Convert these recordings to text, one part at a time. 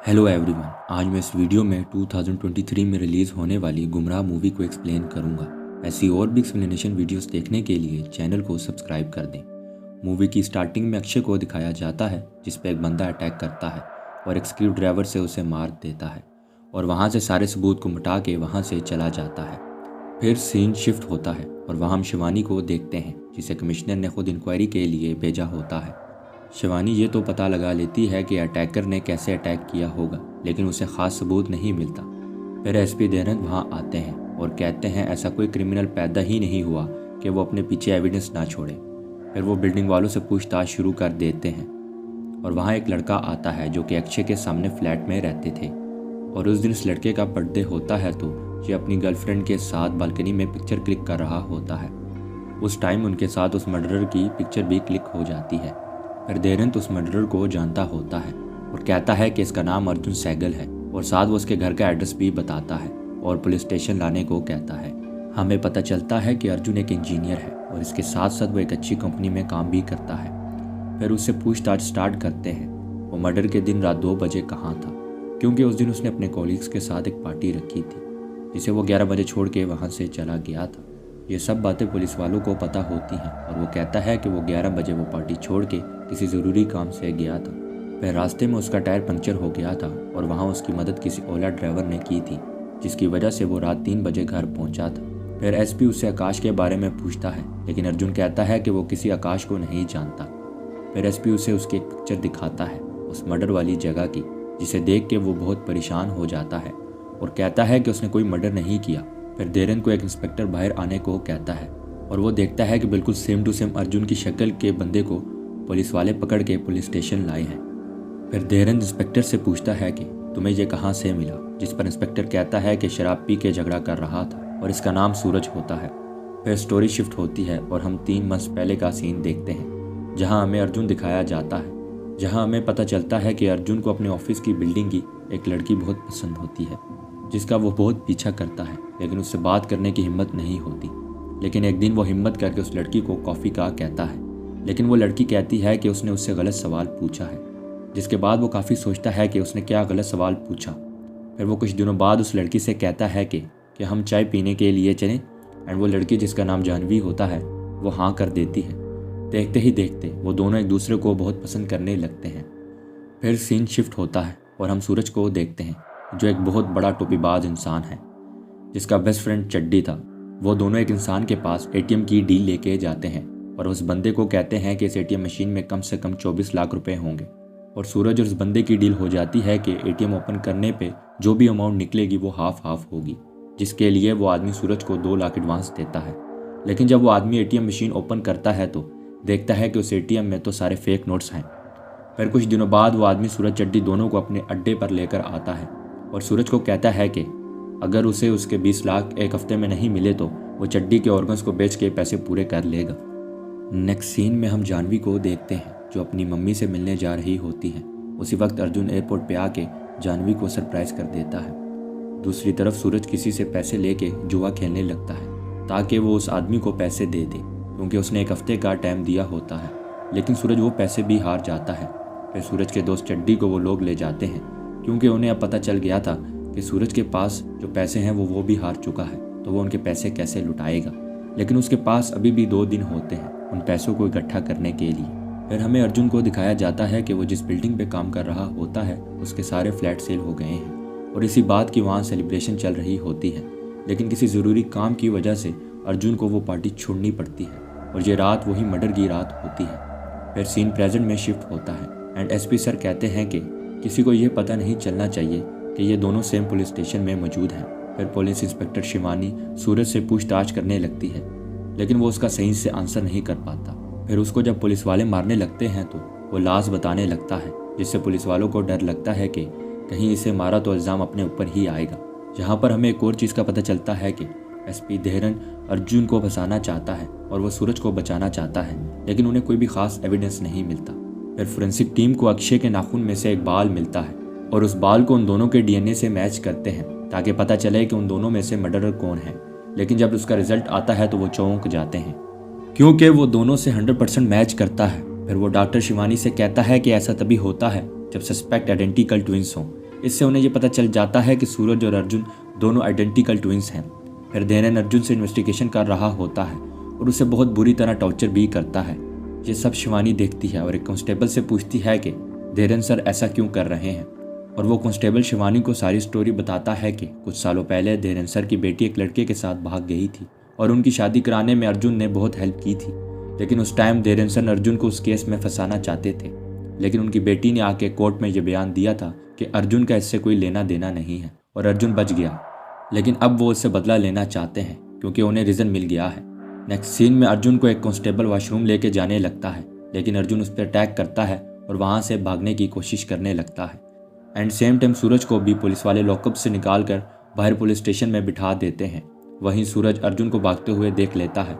Hello everyone. आज मैं इस वीडियो में 2023 में रिलीज़ होने वाली गुमराह मूवी को एक्सप्लेन करूंगा। ऐसी और भी एक्सप्लेनेशन वीडियोस देखने के लिए चैनल को सब्सक्राइब कर दें। मूवी की स्टार्टिंग में अक्षय को दिखाया जाता है जिस पे एक बंदा अटैक करता है और एक स्क्रू ड्राइवर से उसे मार देता है और वहाँ से सारे सबूत को मिटा के वहाँ से चला जाता है। फिर सीन शिफ्ट होता है और वहाँ हम शिवानी को देखते हैं जिसे कमिश्नर ने खुद इंक्वायरी के लिए भेजा होता है। शिवानी ये तो पता लगा लेती है कि अटैकर ने कैसे अटैक किया होगा, लेकिन उसे खास सबूत नहीं मिलता। फिर एसपी धीरन वहाँ आते हैं और कहते हैं ऐसा कोई क्रिमिनल पैदा ही नहीं हुआ कि वो अपने पीछे एविडेंस ना छोड़े। फिर वो बिल्डिंग वालों से पूछताछ शुरू कर देते हैं और वहाँ एक लड़का आता है जो कि अक्षय के सामने फ्लैट में रहते थे और उस दिन इस लड़के का बर्थडे होता है तो ये अपनी गर्लफ्रेंड के साथ बालकनी में पिक्चर क्लिक कर रहा होता है। उस टाइम उनके साथ उस मर्डरर की पिक्चर भी क्लिक हो जाती है। फिर देरंत उस मर्डरर को जानता होता है और कहता है कि इसका नाम अर्जुन सहगल है और साथ वो उसके घर का एड्रेस भी बताता है और पुलिस स्टेशन लाने को कहता है। हमें पता चलता है कि अर्जुन एक इंजीनियर है और इसके साथ साथ वो एक अच्छी कंपनी में काम भी करता है। फिर उससे पूछताछ स्टार्ट करते हैं वो मर्डर के दिन रात 2 बजे कहाँ था, क्योंकि उस दिन उसने अपने कॉलीग्स के साथ एक पार्टी रखी थी जिसे वो 11 बजे छोड़ के वहाँ से चला गया था। ये सब बातें पुलिस वालों को पता होती हैं और वो कहता है कि वो 11 बजे वो पार्टी छोड़ के किसी ज़रूरी काम से गया था। फिर रास्ते में उसका टायर पंक्चर हो गया था और वहाँ उसकी मदद किसी ओला ड्राइवर ने की थी जिसकी वजह से वो रात 3 बजे घर पहुँचा था। फिर एसपी उससे आकाश के बारे में पूछता है लेकिन अर्जुन कहता है कि वो किसी आकाश को नहीं जानता। फिर एसपी उसे उसकी एक पिक्चर दिखाता है उस मर्डर वाली जगह की, जिसे देख के वो बहुत परेशान हो जाता है और कहता है कि उसने कोई मर्डर नहीं किया। फिर देरन को एक इंस्पेक्टर बाहर आने को कहता है और वो देखता है कि बिल्कुल सेम टू सेम अर्जुन की शक्ल के बंदे को पुलिस वाले पकड़ के पुलिस स्टेशन लाए हैं। फिर देरन इंस्पेक्टर से पूछता है कि तुम्हें ये कहाँ से मिला, जिस पर इंस्पेक्टर कहता है कि शराब पी के झगड़ा कर रहा था और इसका नाम सूरज होता है। फिर स्टोरी शिफ्ट होती है और हम 3 मंथ पहले का सीन देखते हैं जहाँ हमें अर्जुन दिखाया जाता है, जहाँ हमें पता चलता है कि अर्जुन को अपने ऑफिस की बिल्डिंग की एक लड़की बहुत पसंद होती है जिसका वो बहुत पीछा करता है, लेकिन उससे बात करने की हिम्मत नहीं होती। लेकिन एक दिन वो हिम्मत करके उस लड़की को कॉफ़ी का कहता है, लेकिन वो लड़की कहती है कि उसने उससे गलत सवाल पूछा है, जिसके बाद वो काफ़ी सोचता है कि उसने क्या गलत सवाल पूछा। फिर वो कुछ दिनों बाद उस लड़की से कहता है कि हम चाय पीने के लिए चलें, एंड वो लड़की जिसका नाम जानवी होता है वो हाँ कर देती है। देखते ही देखते वो दोनों एक दूसरे को बहुत पसंद करने लगते हैं। फिर सीन शिफ्ट होता है और हम सूरज को देखते हैं जो एक बहुत बड़ा टोपीबाज इंसान है जिसका बेस्ट फ्रेंड चड्डी था। वो दोनों एक इंसान के पास एटीएम की डील लेके जाते हैं और उस बंदे को कहते हैं कि इस एटीएम मशीन में कम से कम 24 लाख रुपए होंगे और सूरज और उस बंदे की डील हो जाती है कि एटीएम ओपन करने पे जो भी अमाउंट निकलेगी वो हाफ होगी, जिसके लिए वो आदमी सूरज को 2 लाख एडवांस देता है। लेकिन जब वो आदमी एटीएम मशीन ओपन करता है तो देखता है कि उस एटीएम में तो सारे फेक नोट्स हैं। फिर कुछ दिनों बाद वो आदमी सूरज चड्डी दोनों को अपने अड्डे पर लेकर आता है और सूरज को कहता है कि अगर उसे उसके 20 लाख एक हफ्ते में नहीं मिले तो वो चड्डी के ऑर्गन्स को बेच के पैसे पूरे कर लेगा। नेक्स्ट सीन में हम जानवी को देखते हैं जो अपनी मम्मी से मिलने जा रही होती है। उसी वक्त अर्जुन एयरपोर्ट पे आके जानवी को सरप्राइज कर देता है। दूसरी तरफ सूरज किसी से पैसे लेके जुआ खेलने लगता है ताकि वो उस आदमी को पैसे दे दे, क्योंकि उसने एक हफ्ते का टाइम दिया होता है। लेकिन सूरज वो पैसे भी हार जाता है। फिर सूरज के दोस्त चड्डी को वो लोग ले जाते हैं क्योंकि उन्हें अब पता चल गया था कि सूरज के पास जो पैसे हैं वो भी हार चुका है, तो वो उनके पैसे कैसे लुटाएगा। लेकिन उसके पास अभी भी 2 दिन होते हैं उन पैसों को इकट्ठा करने के लिए। फिर हमें अर्जुन को दिखाया जाता है कि वो जिस बिल्डिंग पे काम कर रहा होता है उसके सारे फ्लैट सेल हो गए हैं और इसी बात की वहाँ सेलिब्रेशन चल रही होती है। लेकिन किसी ज़रूरी काम की वजह से अर्जुन को वो पार्टी छोड़नी पड़ती है और ये रात वही मर्डर की रात होती है। फिर सीन प्रेजेंट में शिफ्ट होता है एंड एसपी सर कहते हैं कि किसी को ये पता नहीं चलना चाहिए कि ये दोनों सेम पुलिस स्टेशन में मौजूद हैं। फिर पुलिस इंस्पेक्टर शिवानी सूरज से पूछताछ करने लगती है, लेकिन वो उसका सही से आंसर नहीं कर पाता। फिर उसको जब पुलिस वाले मारने लगते हैं तो वो लाश बताने लगता है, जिससे पुलिस वालों को डर लगता है कि कहीं इसे मारा तो इल्ज़ाम अपने ऊपर ही आएगा। यहाँ पर हमें एक और चीज़ का पता चलता है कि एसपी धीरन अर्जुन को फंसाना चाहता है और वो सूरज को बचाना चाहता है, लेकिन उन्हें कोई भी खास एविडेंस नहीं मिलता। फिर फोरेंसिक टीम को अक्षय के नाखून में से एक बाल मिलता है और उस बाल को उन दोनों के डीएनए से मैच करते हैं ताकि पता चले कि उन दोनों में से मर्डरर कौन है। लेकिन जब उसका रिजल्ट आता है तो वो चौंक जाते हैं क्योंकि वो दोनों से 100% मैच करता है। फिर वो डॉक्टर शिवानी से कहता है कि ऐसा तभी होता है जब सस्पेक्ट आइडेंटिकल ट्विंस हों, इससे उन्हें ये पता चल जाता है कि सूरज और अर्जुन दोनों आइडेंटिकल ट्विंस हैं। फिर धीरेन अर्जुन से इन्वेस्टिगेशन कर रहा होता है और उसे बहुत बुरी तरह टॉर्चर भी करता है। ये सब शिवानी देखती है और एक कांस्टेबल से पूछती है कि धीरेन सर ऐसा क्यों कर रहे हैं। और वो कांस्टेबल शिवानी को सारी स्टोरी बताता है कि कुछ सालों पहले धीरेन सर की बेटी एक लड़के के साथ भाग गई थी और उनकी शादी कराने में अर्जुन ने बहुत हेल्प की थी। लेकिन उस टाइम धीरेन सर अर्जुन को उस केस में फंसाना चाहते थे, लेकिन उनकी बेटी ने आके कोर्ट में ये बयान दिया था कि अर्जुन का इससे कोई लेना देना नहीं है और अर्जुन बच गया। लेकिन अब वो उससे बदला लेना चाहते हैं क्योंकि उन्हें रीज़न मिल गया है। नेक्स्ट सीन में अर्जुन को एक कांस्टेबल वॉशरूम लेके जाने लगता है, लेकिन अर्जुन उस पर अटैक करता है और वहाँ से भागने की कोशिश करने लगता है। एंड सेम टाइम सूरज को भी पुलिस वाले लॉकअप से निकाल कर बाहर पुलिस स्टेशन में बिठा देते हैं। वहीं सूरज अर्जुन को भागते हुए देख लेता है।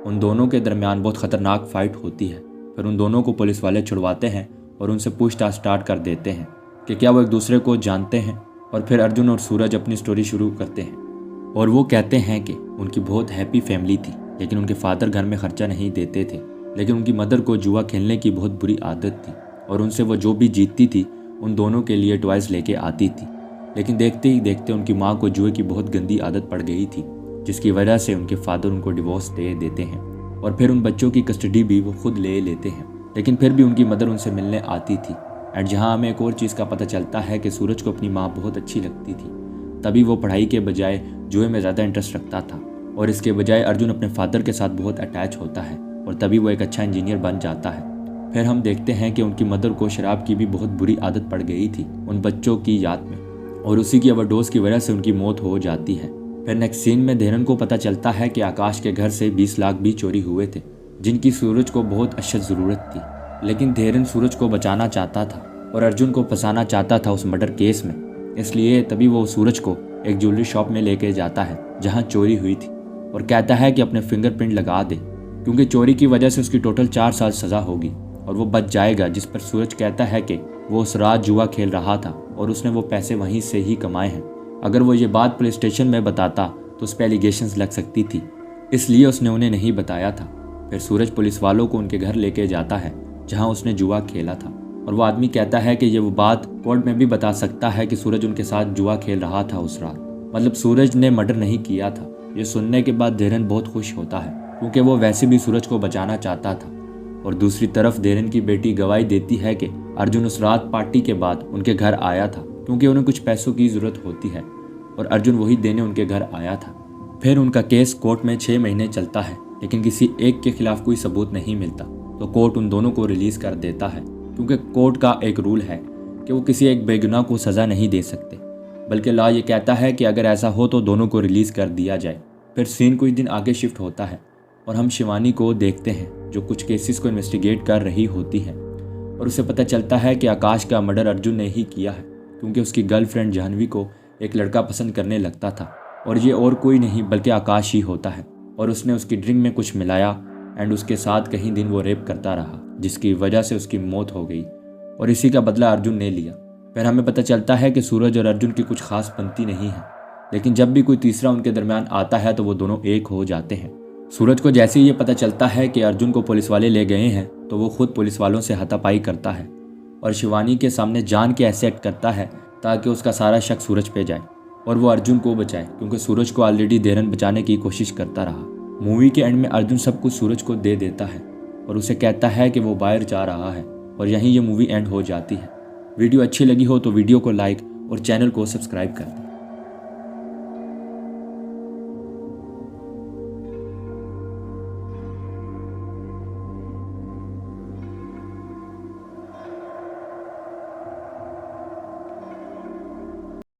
उन दोनों के दरमियान बहुत खतरनाक फाइट होती है। फिर उन दोनों को पुलिस वाले छुड़वाते हैं और उनसे पूछताछ स्टार्ट कर देते हैं कि क्या वो एक दूसरे को जानते हैं। और फिर अर्जुन और सूरज अपनी स्टोरी शुरू करते हैं और वो कहते हैं कि उनकी बहुत हैप्पी फैमिली थी, लेकिन उनके फादर घर में खर्चा नहीं देते थे, लेकिन उनकी मदर को जुआ खेलने की बहुत बुरी आदत थी और उनसे वो जो भी जीतती थी उन दोनों के लिए टॉयज लेके आती थी। लेकिन देखते ही देखते उनकी माँ को जुए की बहुत गंदी आदत पड़ गई थी, जिसकी वजह से उनके फादर उनको डिवोर्स दे देते हैं और फिर उन बच्चों की कस्टडी भी वो खुद ले लेते हैं। लेकिन फिर भी उनकी मदर उनसे मिलने आती थी। एंड जहाँ हमें एक और चीज़ का पता चलता है कि सूरज को अपनी माँ बहुत अच्छी लगती थी, तभी वो पढ़ाई के बजाय जुए में ज़्यादा इंटरेस्ट रखता था और इसके बजाय अर्जुन अपने फादर के साथ बहुत अटैच होता है और तभी वो एक अच्छा इंजीनियर बन जाता है। फिर हम देखते हैं कि उनकी मदर को शराब की भी बहुत बुरी आदत पड़ गई थी उन बच्चों की याद में और उसी की ओवरडोज की वजह से उनकी मौत हो जाती है। फिर नेक्स्ट सीन में धीरन को पता चलता है कि आकाश के घर से 20 लाख भी चोरी हुए थे, जिनकी सूरज को बहुत अशद ज़रूरत थी। लेकिन धीरन सूरज को बचाना चाहता था और अर्जुन को फंसाना चाहता था उस मर्डर केस में, इसलिए तभी वो सूरज को एक ज्वेलरी शॉप में लेके जाता है जहाँ चोरी हुई थी और कहता है कि अपने फिंगरप्रिंट लगा दे, क्योंकि चोरी की वजह से उसकी टोटल 4 साल सज़ा होगी और वो बच जाएगा। जिस पर सूरज कहता है कि वो उस रात जुआ खेल रहा था और उसने वो पैसे वहीं से ही कमाए हैं। अगर वो ये बात पुलिस स्टेशन में बताता तो उस पर एलिगेशंस लग सकती थी, इसलिए उसने उन्हें नहीं बताया था। फिर सूरज पुलिस वालों को उनके घर लेके जाता है जहाँ उसने जुआ खेला था और वो आदमी कहता है कि ये वो बात कोर्ट में भी बता सकता है कि सूरज उनके साथ जुआ खेल रहा था उस रात, मतलब सूरज ने मर्डर नहीं किया था। ये सुनने के बाद धीरन बहुत खुश होता है क्योंकि वो वैसे भी सूरज को बचाना चाहता था। और दूसरी तरफ धीरन की बेटी गवाही देती है कि अर्जुन उस रात पार्टी के बाद उनके घर आया था क्योंकि उन्हें कुछ पैसों की ज़रूरत होती है और अर्जुन वही देने उनके घर आया था। फिर उनका केस कोर्ट में 6 महीने चलता है, लेकिन किसी एक के खिलाफ कोई सबूत नहीं मिलता तो कोर्ट उन दोनों को रिलीज़ कर देता है, क्योंकि कोर्ट का एक रूल है कि वो किसी एक बेगुनाह को सज़ा नहीं दे सकते, बल्कि लॉ ये कहता है कि अगर ऐसा हो तो दोनों को रिलीज़ कर दिया जाए। फिर सीन कुछ दिन आगे शिफ्ट होता है और हम शिवानी को देखते हैं जो कुछ केसेस को इन्वेस्टिगेट कर रही होती है और उसे पता चलता है कि आकाश का मर्डर अर्जुन ने ही किया है, क्योंकि उसकी गर्लफ्रेंड जाह्नवी को एक लड़का पसंद करने लगता था और ये और कोई नहीं बल्कि आकाश ही होता है और उसने उसकी ड्रिंक में कुछ मिलाया एंड उसके साथ कई दिन वो रेप करता रहा, जिसकी वजह से उसकी मौत हो गई और इसी का बदला अर्जुन ने लिया। फिर हमें पता चलता है कि सूरज और अर्जुन की कुछ खास बनती नहीं है, लेकिन जब भी कोई तीसरा उनके दरमियान आता है तो वो दोनों एक हो जाते हैं। सूरज को जैसे ही ये पता चलता है कि अर्जुन को पुलिस वाले ले गए हैं तो वो खुद पुलिस वालों से हाथापाई करता है और शिवानी के सामने जान के ऐसे एक्ट करता है ताकि उसका सारा शक सूरज पे जाए और वो अर्जुन को बचाए, क्योंकि सूरज को ऑलरेडी धीरन बचाने की कोशिश करता रहा। मूवी के एंड में अर्जुन सब कुछ सूरज को दे देता है और उसे कहता है कि वो बाहर जा रहा है और यहीं ये मूवी एंड हो जाती है। वीडियो अच्छी लगी हो तो वीडियो को लाइक और चैनल को सब्सक्राइब कर दें।